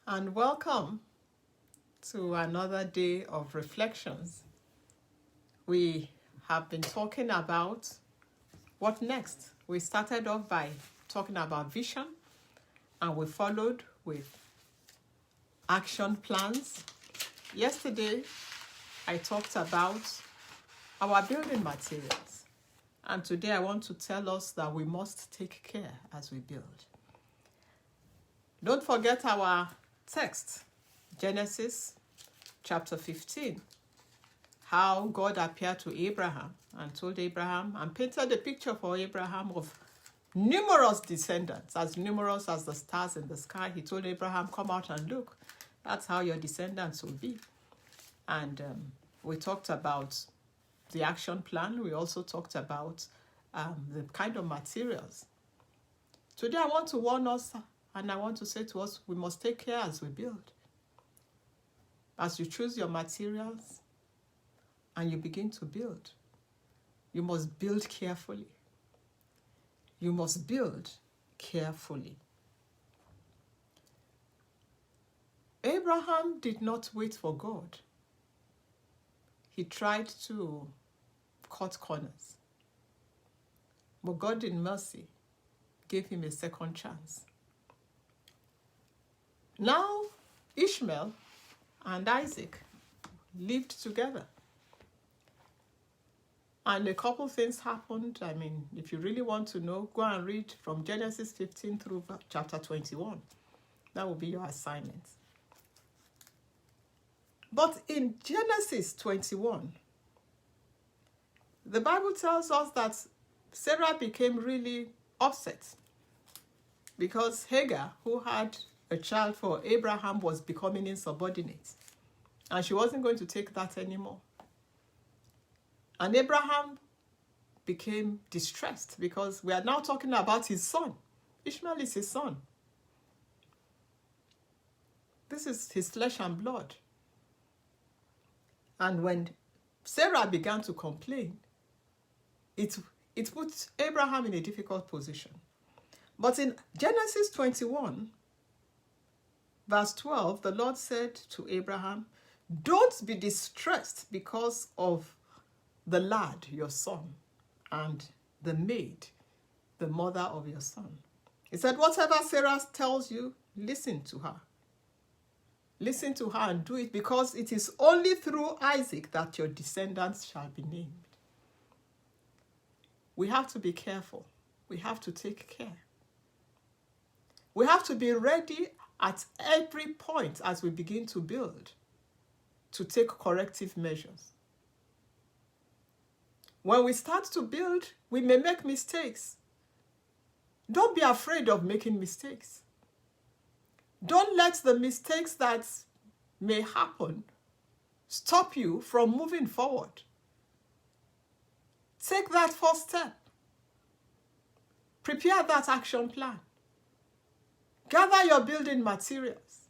and welcome to another day of reflections. We have been talking about what next. We started off by talking about vision, and we followed with action plans. Yesterday, I talked about our building materials, and today I want to tell us that we must take care as we build. Don't forget our text, Genesis chapter 15, how God appeared to Abraham and told Abraham and painted a picture for Abraham of numerous descendants, as numerous as the stars in the sky. He told Abraham, come out and look. That's how your descendants will be. And we talked about the action plan. We also talked about the kind of materials. Today I want to warn us, and I want to say to us, we must take care as we build. As you choose your materials and you begin to build, you must build carefully. You must build carefully. Abraham did not wait for God. He tried to cut corners. But God in mercy gave him a second chance. Now, Ishmael and Isaac lived together. And a couple things happened. I mean, if you really want to know, go and read from Genesis 15 through chapter 21. That will be your assignment. But in Genesis 21, the Bible tells us that Sarah became really upset because Hagar, who had a child for Abraham, was becoming insubordinate. And she wasn't going to take that anymore. And Abraham became distressed because we are now talking about his son. Ishmael is his son. This is his flesh and blood. And when Sarah began to complain, it put Abraham in a difficult position. But in Genesis 21, verse 12, the Lord said to Abraham, don't be distressed because of the lad, your son, and the maid, the mother of your son. He said, whatever Sarah tells you, listen to her. Listen to her and do it, because it is only through Isaac that your descendants shall be named. We have to be careful. We have to take care. We have to be ready at every point as we begin to build to take corrective measures. When we start to build, we may make mistakes. Don't be afraid of making mistakes. Don't let the mistakes that may happen stop you from moving forward. Take that first step. Prepare that action plan. Gather your building materials.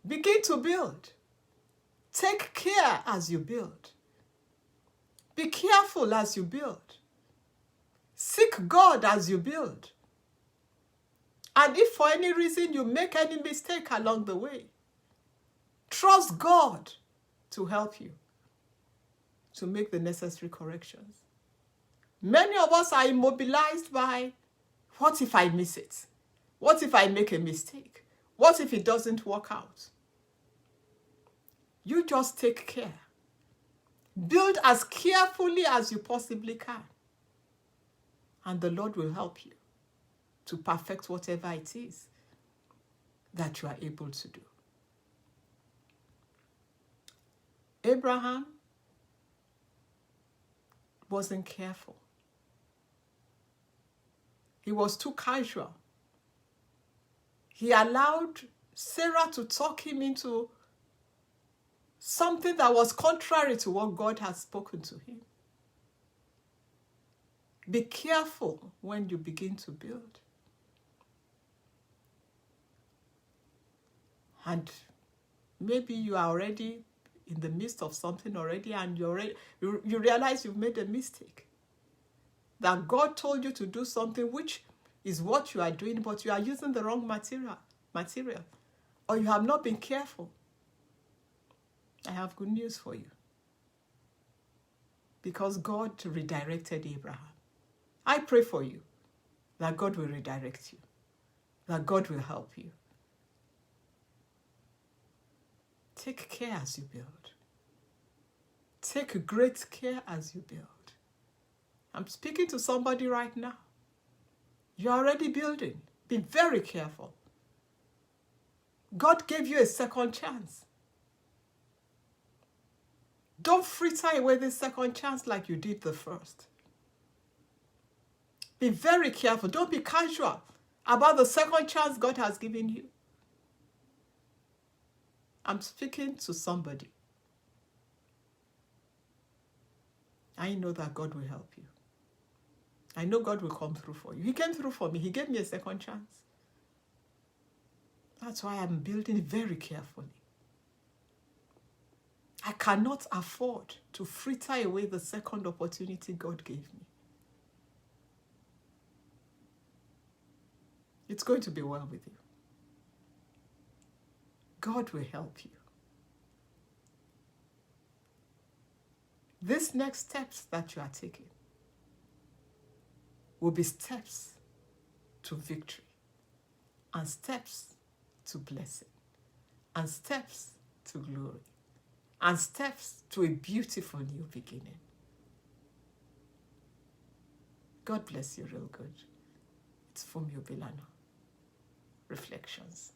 Begin to build. Take care as you build. Be careful as you build. Seek God as you build. And if for any reason you make any mistake along the way, trust God to help you to make the necessary corrections. Many of us are immobilized by, what if I miss it? What if I make a mistake? What if it doesn't work out? You just take care. Build as carefully as you possibly can. And the Lord will help you to perfect whatever it is that you are able to do. Abraham wasn't careful. He was too casual. He allowed Sarah to talk him into something that was contrary to what God has spoken to him. Be careful when you begin to build. And maybe you are already in the midst of something already, and you realize you've made a mistake. That God told you to do something which is what you are doing, but you are using the wrong material. or you have not been careful, I have good news for you. Because God redirected Abraham. I pray for you that God will redirect you, that God will help you. Take care as you build. Take great care as you build. I'm speaking to somebody right now. You're already building. Be very careful. God gave you a second chance. Don't fritter away the second chance like you did the first. Be very careful. Don't be casual about the second chance God has given you. I'm speaking to somebody. I know that God will help you. I know God will come through for you. He came through for me. He gave me a second chance. That's why I'm building very carefully. I cannot afford to fritter away the second opportunity God gave me. It's going to be well with you. God will help you. These next steps that you are taking will be steps to victory, and steps to blessing, and steps to glory, and steps to a beautiful new beginning. God bless you real good. It's Fumi Obilano. Reflections.